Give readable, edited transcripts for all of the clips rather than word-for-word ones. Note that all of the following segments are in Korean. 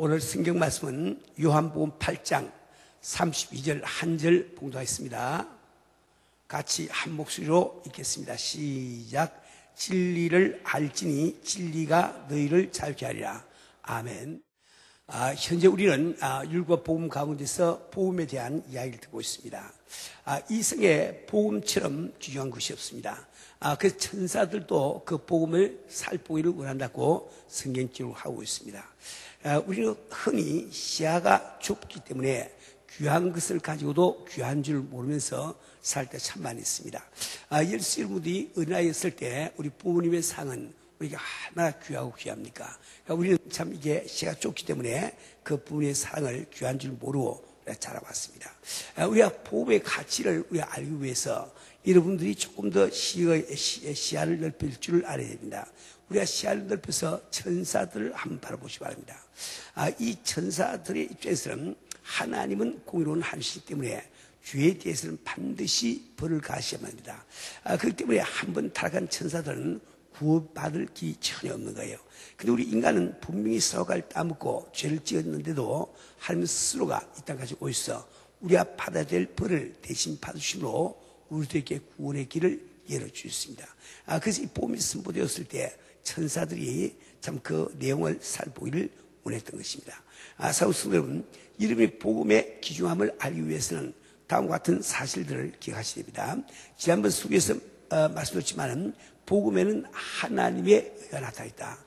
오늘 성경 말씀은 요한복음 8장 32절 한 절 봉독하겠습니다. 같이 한 목소리로 읽겠습니다. 시작. 진리를 알지니 진리가 너희를 자유케 하리라. 아멘. 현재 우리는 율법 복음 가운데서 복음에 대한 이야기를 듣고 있습니다. 이 성에 복음처럼 귀중한 것이 없습니다. 그래서 천사들도 그 복음을 살보기를 원한다고 성경 기록하고 있습니다. 우리는 흔히 시야가 좁기 때문에 귀한 것을 가지고도 귀한 줄 모르면서 살 때 참 많이 있습니다. 예수 여러분들이 어린아이였을 때 우리 부모님의 상은 우리가 얼마나 귀하고 귀합니까? 그러니까 우리는 참 이게 시야가 좁기 때문에 그 부모님의 사랑을 귀한 줄 모르고 자라왔습니다. 우리가 복음의 가치를 우리가 알기 위해서 여러분들이 조금 더 시야를 넓힐 줄 알아야 됩니다. 우리가 시야를 넓혀서 천사들을 한번 바라보시기 바랍니다. 이 천사들의 입장에서는 하나님은 공의로운 하시기 때문에 죄에 대해서는 반드시 벌을 가하셔야만 합니다. 그렇기 때문에 한번 타락한 천사들은 구원받을 길이 전혀 없는 거예요. 근데 우리 인간은 분명히 서로가 따먹고 죄를 지었는데도 하나님 스스로가 이 땅까지 오셔서 우리가 받아야 될 벌을 대신 받으심으로 우리들에게 구원의 길을 열어주셨습니다. 그래서 이 복음이 선포되었을 때 천사들이 참 그 내용을 살보기를 원했던 것입니다. 사랑하는 성도 여러분, 이름의 복음의 귀중함을 알기 위해서는 다음과 같은 사실들을 기억하셔야 됩니다. 지난번 수기에서 말씀드렸지만 복음에는 하나님의 의가 나타있다.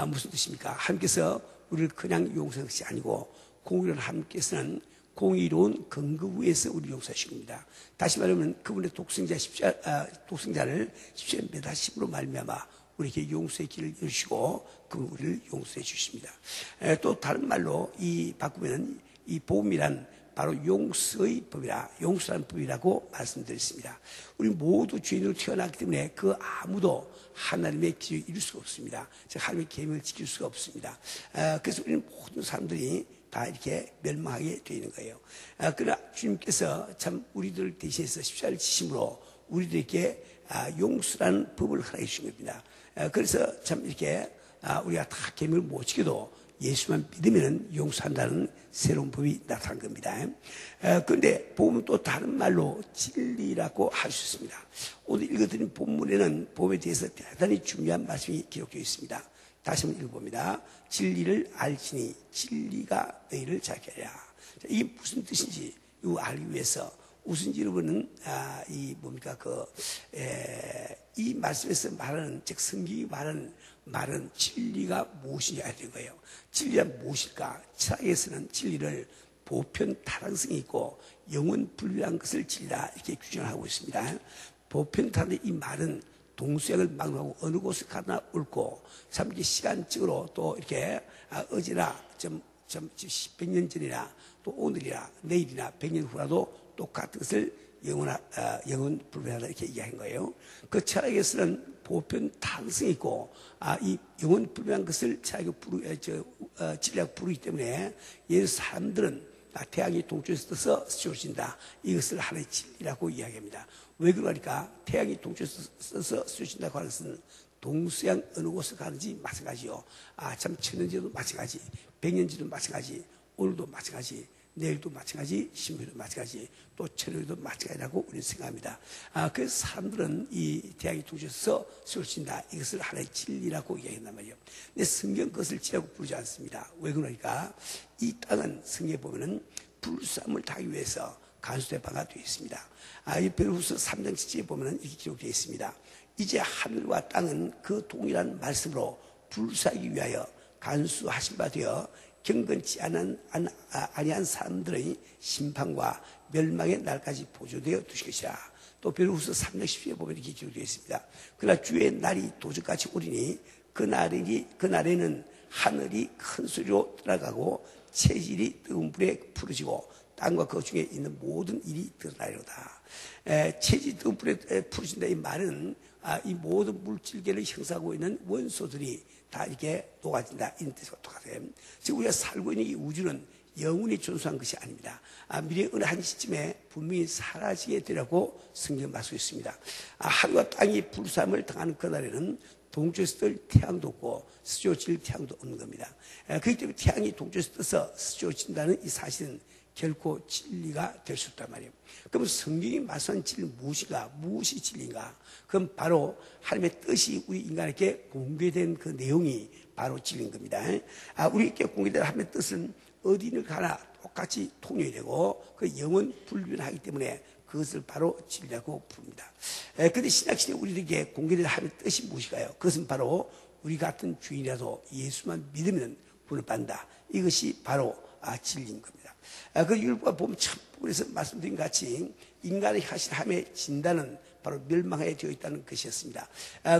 무슨 뜻입니까? 하나님께서 우리를 그냥 용서하는 것이 아니고 공의로운 하나님께서는 공의로운 근거 위에서 우리를 용서하신 겁니다. 다시 말하면 그분의 독생자를 십자가에 매다심으로 말미암아 우리에게 용서의 길을 열으시고 그분 우리를 용서해 주십니다. 또 다른 말로 이 바꾸면은 이 복음이란 바로 용서의 법이라, 용서라는 법이라고 말씀드렸습니다. 우리 모두 죄인으로 태어났기 때문에 그 아무도 하나님의 기준을 이룰 수가 없습니다. 즉 하나님의 계명을 지킬 수가 없습니다. 그래서 우리는 모든 사람들이 다 이렇게 멸망하게 되어 있는 거예요. 그러나 주님께서 참 우리들 대신해서 십자가를 지심으로 우리들에게 용서라는 법을 허락해 주신 겁니다. 그래서 참 이렇게 우리가 다 계명을 못 지켜도 예수만 믿으면 용서한다는 새로운 법이 나타난 겁니다. 그런데 복음은 또 다른 말로 진리라고 할 수 있습니다. 오늘 읽어드린 본문에는 복음에 대해서 대단히 중요한 말씀이 기록되어 있습니다. 다시 한번 읽어봅니다. 진리를 알지니 진리가 너희를 자유케 하리라. 이게 무슨 뜻인지 이거 알기 위해서 우선 여러분은 이 뭡니까 이 말씀에서 말하는 즉 성경이 말하는 말은 진리가 무엇이냐 하는 거예요. 진리가 무엇일까? 철학에서는 진리를 보편 타당성이 있고 영원 불변한 것을 진리다 이렇게 규정하고 있습니다. 보편 타당 이 말은 동서양을 막론하고 어느 곳을 가나 옳고 참 이렇게 시간적으로 또 이렇게 어제나 100년 전이나 또 오늘이나 내일이나 100년 후라도 똑같은 것을 영원 불변하다 이렇게 얘기한 거예요. 그 철학에서는 보편 타당성이 있고 이 영원 불변한 것을 진리라고 부르기 때문에 예를 사람들은 태양이 동쪽에서 떠서 쏘신다. 이것을 하나의 진리라고 이야기합니다. 왜 그러니까 태양이 동쪽에서 떠서 쏘신다고 하는 것은 동서양 어느 곳을 가는지 마찬가지요. 참 천년지도 마찬가지, 백년지도 마찬가지, 오늘도 마찬가지, 내일도 마찬가지, 신부도 마찬가지, 또 천년도 마찬가지라고 우리는 생각합니다. 그래서 사람들은 이 태양이 동쪽에서 쏘신다. 이것을 하나의 진리라고 이야기한단 말이에요. 근데 성경 그것을 진리라고 부르지 않습니다. 왜 그러니까 이 땅은 성경에 보면은 불쌍함을 당하기 위해서 간수된 바가 되어 있습니다. 이 베드로후서 3장 7절에 보면은 이렇게 기록되어 있습니다. 이제 하늘과 땅은 그 동일한 말씀으로 불사하기 위하여 간수하신 바 되어 경건치 아니한 사람들의 심판과 멸망의 날까지 보조되어 두실 것이라. 또 베드로후서 3장 10절에 보면 이렇게 기록되어 있습니다. 그러나 주의 날이 도적같이 오리니 그날에는 하늘이 큰 소리로 들어가고 체질이 뜨거운 불에 부르지고 땅과 그 중에 있는 모든 일이 드러나리로다. 체질이 뜨거운 불에 부르진다 이 말은 이 모든 물질계를 형성하고 있는 원소들이 다 이렇게 녹아진다 이런 뜻과 똑같아요. 지금 우리가 살고 있는 이 우주는 영원히 존속한 것이 아닙니다. 미래의 어느 한 시점에 분명히 사라지게 되라고 성경 말씀하고 있습니다. 하늘과 땅이 불사함을 당하는 그날에는 동쪽에서 뜰 태양도 없고 서쪽에서 질 태양도 없는 겁니다. 그렇기 때문에 태양이 동쪽에서 떠서 서쪽으로 진다는 이 사실은 결코 진리가 될 수 없단 말이에요. 그럼 성경이 말씀하는 진리는 무엇인가? 무엇이 진리인가? 그럼 바로 하나님의 뜻이 우리 인간에게 공개된 그 내용이 바로 진리인 겁니다. 우리에게 공개된 하나님의 뜻은 어디를 가나 똑같이 통용이 되고 그 영은 불변하기 때문에 그것을 바로 진리라고 부릅니다. 그런데 신약시대에 우리에게 공개된 하나님의 뜻이 무엇일까요? 그것은 바로 우리 같은 주인이라도 예수만 믿으면 구원을 받는다. 이것이 바로 진리인 겁니다. 그 율법과 보면 첫 부분에서 말씀드린 것 같이 인간의 하신 하나님의 진단은 바로 멸망하여 되어 있다는 것이었습니다.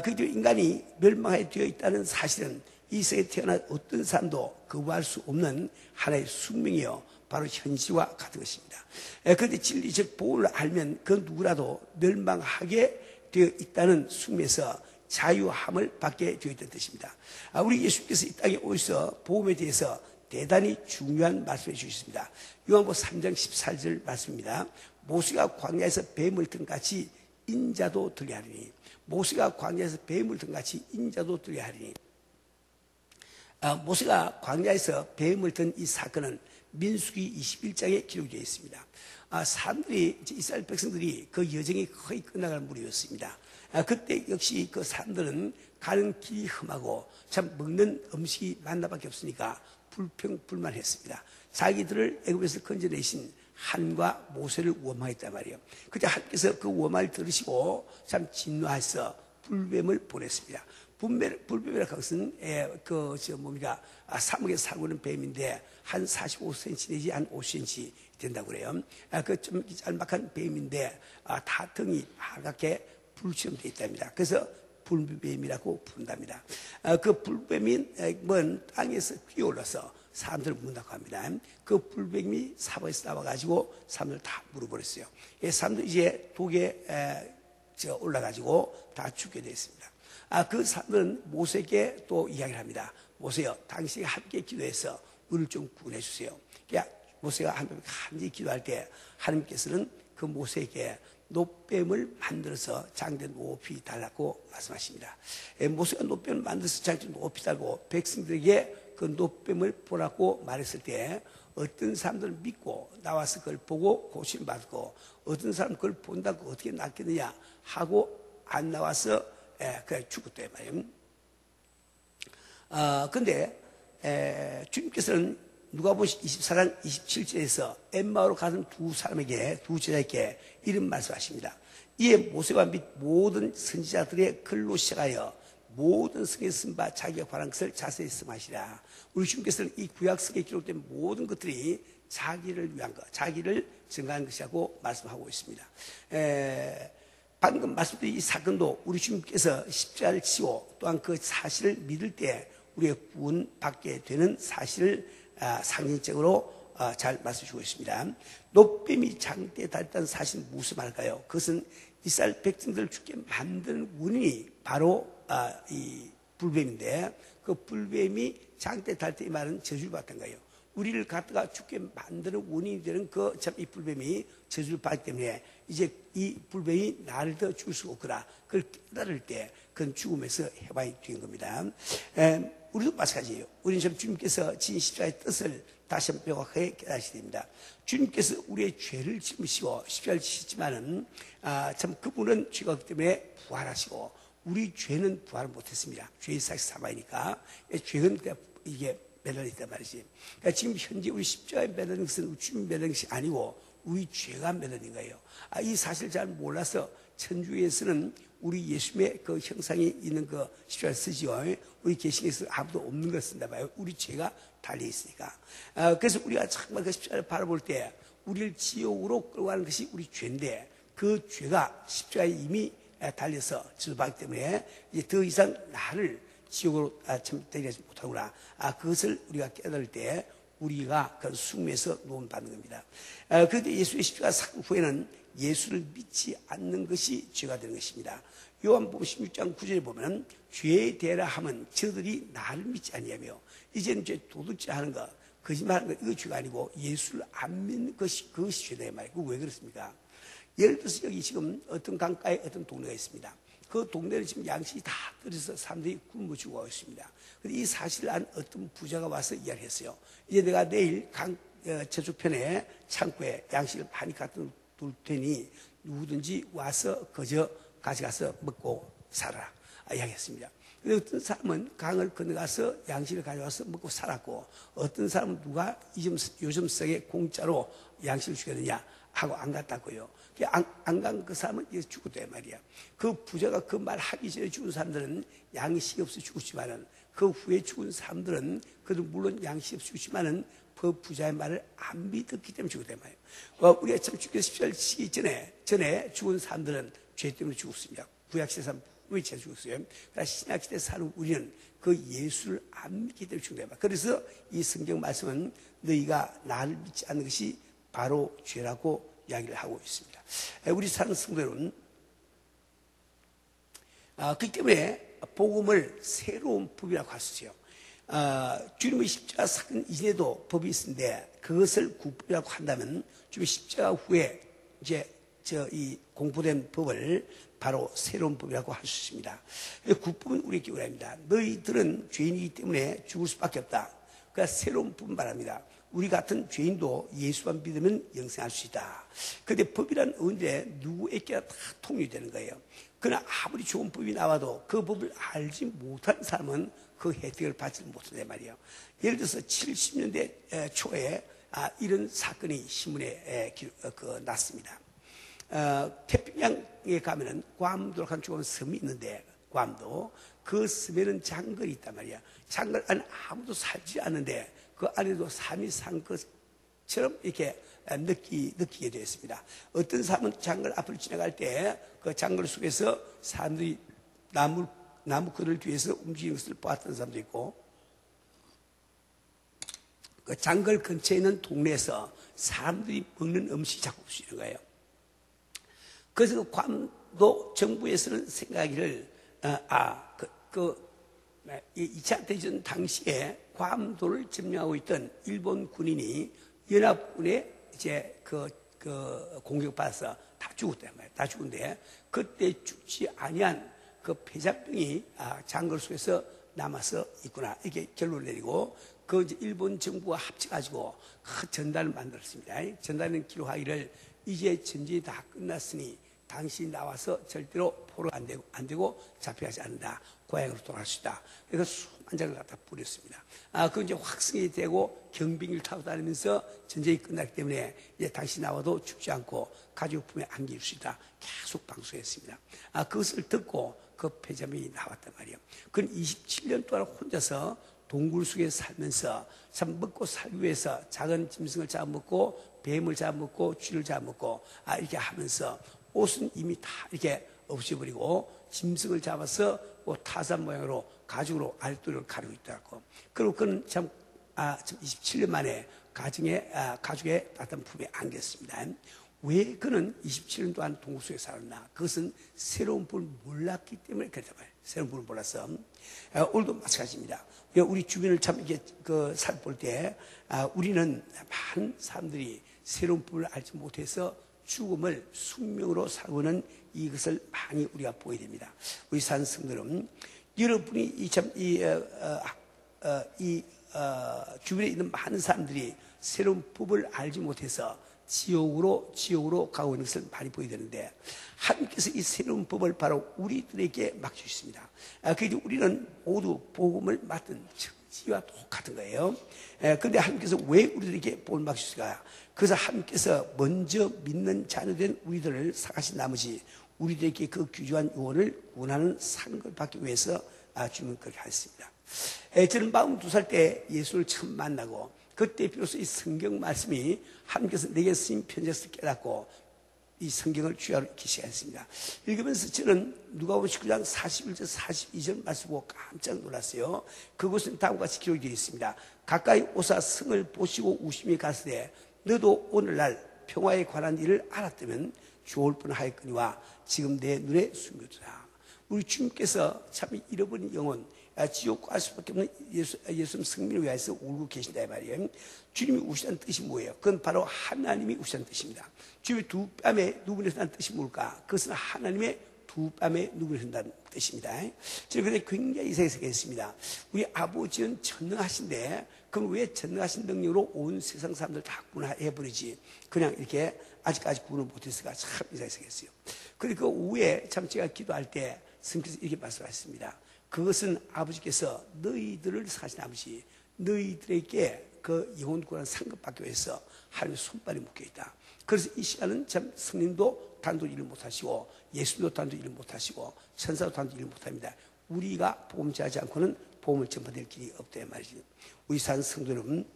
그리고 인간이 멸망하여 되어 있다는 사실은 이 세상에 태어난 어떤 사람도 거부할 수 없는 하나의 숙명이요 바로 현실과 같은 것입니다. 그런데 진리 즉 복음을 알면 그 누구라도 멸망하게 되어 있다는 숙명에서 자유함을 받게 되어 있다는 뜻입니다. 우리 예수께서 이 땅에 오셔서 복음에 대해서 대단히 중요한 말씀을 주셨습니다. 요한복음 3장 14절 말씀입니다. 모세가 광야에서 뱀을 든 같이 인자도 들게 하리니 모세가 광야에서 뱀을 든 같이 인자도 들게 하리니 모세가 광야에서 뱀을 든 이 사건은 민수기 21장에 기록되어 있습니다. 사람들이 이스라엘 백성들이 그 여정이 거의 끝나가는 무렵이었습니다. 그때 역시 그 사람들은 가는 길이 험하고 참 먹는 음식이 만나밖에 없으니까 불평불만했습니다. 자기들을 애굽에서 건져내신 한과 모세를 원망했단 말이에요. 그때 하나님께서 그 원망을 들으시고 참 진노하셔서 불뱀을 보냈습니다. 불뱀이라는 것은 사막에서 살고 있는 뱀인데 한 45cm 내지 한 50cm 된다고 그래요. 그 좀 짤막한 뱀인데 다등이 하얗게 불처럼 되어 있답니다. 그래서 불뱀이라고 부른답니다. 그 불뱀이 땅에서 뛰어올라서 사람들을 문다고 합니다. 그 불뱀이 사방에서 나와가지고 사람들 다 물어버렸어요. 사람들 이제 독에 올라가지고 다 죽게 됐습니다. 그 사람들은 모세에게 또 이야기를 합니다. 모세여, 당신이 함께 기도해서 우리를 좀 구원해 주세요. 모세가 함께 기도할 때 하나님께서는 그 모세에게 노뱀을 만들어서 장대 높이 달라고 말씀하십니다. 모세가 노뱀을 만들어서 장대 높이 달고 백성들에게 그 노뱀을 보라고 말했을 때 어떤 사람들은 믿고 나와서 그걸 보고 고침받고 어떤 사람은 그걸 본다고 어떻게 낫겠느냐 하고 안 나와서 그냥 죽었대요 말이에요. 근데 주님께서는 누가복음 24장 27절에서 엠마오로 가던 두 제자에게 이런 말씀하십니다. 이에 모세와 및 모든 선지자들의 글로 시작하여 모든 성경에 쓴 바 자기가 관한 것을 자세히 말씀하시라. 우리 주님께서는 이 구약성에 기록된 모든 것들이 자기를 위한 것, 자기를 증가한 것이라고 말씀하고 있습니다. 방금 말씀드린 이 사건도 우리 주님께서 십자가를 지고 또한 그 사실을 믿을 때 우리가 구원받게 되는 사실을 상징적으로 잘 말씀해주고 있습니다. 노뱀이 장대에 달렸다는 사실은 무슨 말일까요? 그것은 이스라엘 백성들을 죽게 만드는 원인이 바로 이 불뱀인데 그 불뱀이 장대에 달렸다 이 말은 저주를 받던 거예요. 우리를 갖다가 죽게 만드는 원인이 되는 이 불뱀이 저주를 받기 때문에 이제 이 불뱀이 나를 더 죽을 수가 없구나. 그걸 깨달을 때 그건 죽음에서 해방이 된 겁니다. 우리도 마찬가지예요. 우리는 참 주님께서 진 십자가의 뜻을 다시 한번 명확하게 깨닫게 됩니다. 주님께서 우리의 죄를 짊으시고 십자가를 지셨지만은 참 그분은 죄가 없기 때문에 부활하시고 우리 죄는 부활을 못했습니다. 죄의 사실 사망이니까 죄는 이게 매달려 있단 말이지. 그러니까 지금 현재 우리 십자가에 매달린 것은 주님 매달린 것이 아니고 우리 죄가 매달린 거예요. 이 사실을 잘 몰라서 천주교에서는 우리 예수님의 그 형상이 있는 그 십자가를 쓰지요. 우리 개신교에서 아무도 없는 걸 쓴다 봐요. 우리 죄가 달려 있으니까. 그래서 우리가 정말 그 십자가를 바라볼 때 우리를 지옥으로 끌고 가는 것이 우리 죄인데 그 죄가 십자가에 이미 달려서 저주받기 때문에 이제 더 이상 나를 지옥으로 데려가지 못하구나. 그것을 우리가 깨달을 때 우리가 그 숙명에서 구원받는 겁니다. 그런데 예수의 십자가 사건 후에는 예수를 믿지 않는 것이 죄가 되는 것입니다. 요한복음 16장 9절에 보면 죄에 대라 함은 저들이 나를 믿지 아니하며 이제는 죄 도둑질 하는 것, 거짓말하는 것 이거 죄가 아니고 예수를 안 믿는 것이 그것이 죄다 말이에요. 왜 그렇습니까? 예를 들어서 여기 지금 어떤 강가에 어떤 동네가 있습니다. 그 동네는 지금 양식이 다 떨어져서 사람들이 굶어 죽어가고 있습니다. 근데 이 사실을 안 어떤 부자가 와서 이야기를 했어요. 이제 내가 내일 저쪽편에 창고에 양식을 많이 갖다 둘 테니 누구든지 와서 그저 가져가서 먹고 살아라 이야기했습니다. 근데 어떤 사람은 강을 건너가서 양식을 가져와서 먹고 살았고, 어떤 사람은 누가 요즘 세계 공짜로 양식을 주겠느냐 하고 안 갔다고요. 안 간 그 사람은 이제 죽었단 말이야. 그 부자가 그 말 하기 전에 죽은 사람들은 양식이 없어 죽었지만은, 그 후에 죽은 사람들은 그래도 물론 양식이 없어 죽었지만은 그 부자의 말을 안 믿었기 때문에 죽었단 말이에요. 우리가 참 주께서 십자가를 전에 죽은 사람들은 죄 때문에 죽었습니다. 구약시대 사람 왜 죄 죽었어요? 그러나 신약시대 사는 우리는 그 예수를 안 믿기 때문에 죽는 거예요. 그래서 이 성경 말씀은 너희가 나를 믿지 않는 것이 바로 죄라고 이야기를 하고 있습니다. 우리 사는 성도들은 그렇기 때문에 복음을 새로운 법이라고 할 수 있어요. 주님의 십자가 사건 이전에도 법이 있는데 그것을 구법이라고 한다면 주님의 십자가 후에 이제 이 공포된 법을 바로 새로운 법이라고 할 수 있습니다. 구법은 우리에게 원합니다. 너희들은 죄인이기 때문에 죽을 수밖에 없다. 그러니까 새로운 법은 말합니다. 우리 같은 죄인도 예수만 믿으면 영생할 수 있다. 그런데 법이란 언제 누구에게나 다 통일되는 거예요. 그러나 아무리 좋은 법이 나와도 그 법을 알지 못한 사람은 그 혜택을 받지 못한단 말이에요. 예를 들어서 70년대 초에 이런 사건이 신문에 났습니다. 태평양에 가면은 괌도라고 하는 좋은 섬이 있는데, 괌도 그 섬에는 장걸이 있단 말이야. 장걸 안에 아무도 살지 않는데 그 안에도 삶이 산 것처럼 이렇게 느끼게 되었습니다. 어떤 사람은 장걸 앞을 지나갈 때 그 장걸 속에서 사람들이 나무 그늘 뒤에서 움직이는 것을 보았던 사람도 있고, 그 장걸 근처에 있는 동네에서 사람들이 먹는 음식이 자꾸 없어지는 거예요. 그래서 그 괌도 정부에서는 생각하기를 2차 대전 당시에 괌도를 점령하고 있던 일본 군인이 연합군에 이제 공격받아서 다 죽었단 말이에요. 다 죽은데 그때 죽지 아니한 그 폐자병이 장걸 속에서 남아서 있구나, 이렇게 결론을 내리고 그 이제 일본 정부가 합쳐가지고 그 전단을 만들었습니다. 전단은 기록하기를 이제 전쟁이 다 끝났으니 당신이 나와서 절대로 포로 안 되고 잡혀가지 않는다. 고향으로 돌아갈 수 있다. 그래서 수만 장을 갖다 뿌렸습니다. 그 이제 확성이 되고 경비기를 타고 다니면서 전쟁이 끝났기 때문에 이제 당신이 나와도 죽지 않고 가족 품에 안길 수 있다. 계속 방송했습니다. 그것을 듣고 그 폐자명이 나왔단 말이에요. 그는 27년 동안 혼자서 동굴 속에 살면서 참 먹고 살기 위해서 작은 짐승을 잡아먹고 뱀을 잡아먹고 쥐를 잡아먹고 이렇게 하면서 옷은 이미 다 이렇게 없애버리고 짐승을 잡아서 타산 모양으로 가죽으로 알도리를 가르고 있더라고. 그리고 그는 참 27년 만에 가죽의 따뜻한 품에 안겼습니다. 왜 그는 27년 동안 동굴 속에 살았나? 그것은 새로운 법을 몰랐기 때문에 그랬단 말이에요. 새로운 법을 몰라서. 오늘도 마찬가지입니다. 우리 주변을 참 이렇게 살펴볼 때 우리는 많은 사람들이 새로운 법을 알지 못해서 죽음을 숙명으로 살고는 이것을 많이 우리가 보게 됩니다. 우리 산 성도는 여러분이 주변에 있는 많은 사람들이 새로운 법을 알지 못해서 지옥으로 가고 있는 것을 많이 보게 되는데, 하나님께서 이 새로운 법을 바로 우리들에게 맡겨주셨습니다. 그래서 우리는 모두 복음을 맡은 지와 똑같은 거예요. 그런데 하나님께서 왜 우리들에게 복음을 맡기셨을까? 그래서 하나님께서 먼저 믿는 자녀된 우리들을 사가신 나머지 우리들에게 그 귀중한 유언을 구원하는 상급을 받기 위해서 주님은 그렇게 하셨습니다. 저는 42살 때 예수를 처음 만나고 그때 비로소 이 성경 말씀이 하나님께서 내게 쓰신 편지에서 깨닫고 이 성경을 주야로 읽기 시작했습니다. 읽으면서 저는 누가복음 19장 41절 42절 말씀 보고 깜짝 놀랐어요. 그곳은 다음과 같이 기록이 되어 있습니다. 가까이 오사 성을 보시고 우심히 가시되 너도 오늘날 평화에 관한 일을 알았다면 좋을 뻔하였거니와 지금 내 눈에 숨겨두라. 우리 주님께서 참 잃어버린 영혼, 지옥 갈 수밖에 없는 예수님 성민을 위해서 울고 계신다 이 말이에요. 주님이 우시다는 뜻이 뭐예요? 그건 바로 하나님이 우시다는 뜻입니다. 주님의 두 뺨에 누구에서 난 뜻이 뭘까? 그것은 하나님의 두 두 뺨에 누구를 한다는 뜻입니다. 그런데 굉장히 생각했습니다. 우리 아버지는 전능하신데 그럼 왜 전능하신 능력으로 온 세상 사람들 다 구원해버리지? 그냥 이렇게 아직까지 구원을 못했을까? 참 생각했어요. 그리고 그 오후에 참 제가 기도할 때 스님께서 이렇게 말씀하셨습니다. 그것은 아버지께서 너희들을 사신 아버지, 너희들에게 그 영혼 구원 상급받기 위해서 하나님의 손발이 묶여있다. 그래서 이 시간은 참 스님도 단독 일을 못하시고 예수도 단독 일을 못하시고 천사도 단독 일을 못합니다. 우리가 복음 전하지 않고는 복음을 전파될 길이 없다 말이죠. 우리 산 성도 여러분,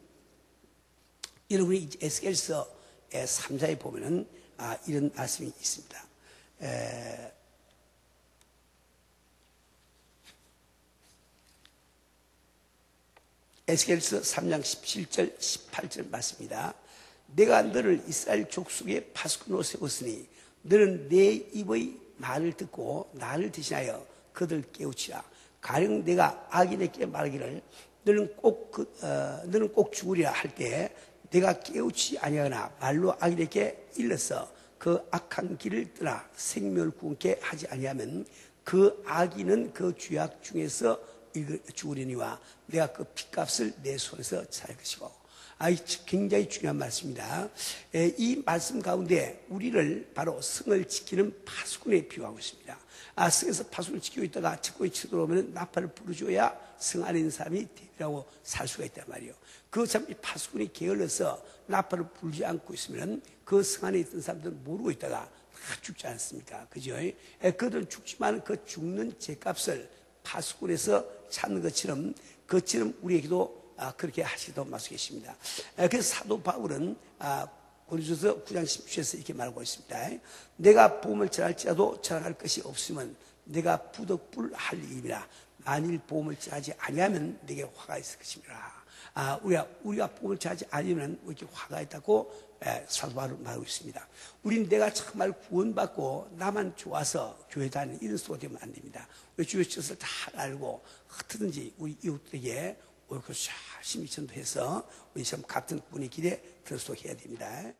여러분이 에스겔서 3장에 보면은 이런 말씀이 있습니다. 에스겔서 3장 17절 18절 말씀입니다. 내가 너를 이스라엘 족속의 파수꾼으로 세웠으니 너는 내 입의 말을 듣고 나를 대신하여 그들을 깨우치라. 가령 내가 악인에게 말하기를 너는 꼭 죽으리라 할 때 내가 깨우치지 아니하거나 말로 악인에게 일러서 그 악한 길을 떠나 생명을 구원케 하지 아니하면 그 악인은 그 죄악 중에서 죽으려니와 내가 그 핏값을 내 손에서 찾을 것이고. 굉장히 중요한 말씀입니다. 이 말씀 가운데 우리를 바로 성을 지키는 파수꾼에 비유하고 있습니다. 성에서 파수꾼을 지키고 있다가 적군이 쳐들어오면 나팔을 부르줘야 성 안에 있는 사람이 대비하고 살 수가 있단 말이에요. 그 참 이 파수꾼이 게을러서 나팔을 부르지 않고 있으면 그 성 안에 있던 사람들은 모르고 있다가 다 죽지 않습니까? 그죠? 그들은 죽지만 그 죽는 죄값을 파수꾼에서 찾는 것처럼 우리에게도 그렇게 하시도록 말씀하십니다. 그래서 사도 바울은 고린도서 9장 16절에서 이렇게 말하고 있습니다. 내가 복음을 전할지라도 전할 것이 없으면 내가 부득불 할 일이라. 만일 복음을 전하지 아니하면 내게 화가 있을 것입니다. 우리가 복음을 전하지 않으면 이렇게 화가 있다고 사도 바울은 말하고 있습니다. 우린 내가 정말 구원받고 나만 좋아서 교회 다니는 이런 소가 되면 안 됩니다. 우리 주의 뜻을 다 알고 어떻든지 우리 이웃들에게 옳고 열심히 전도해서 우리 좀 같은 분의 길에 들어서도록 해야 됩니다.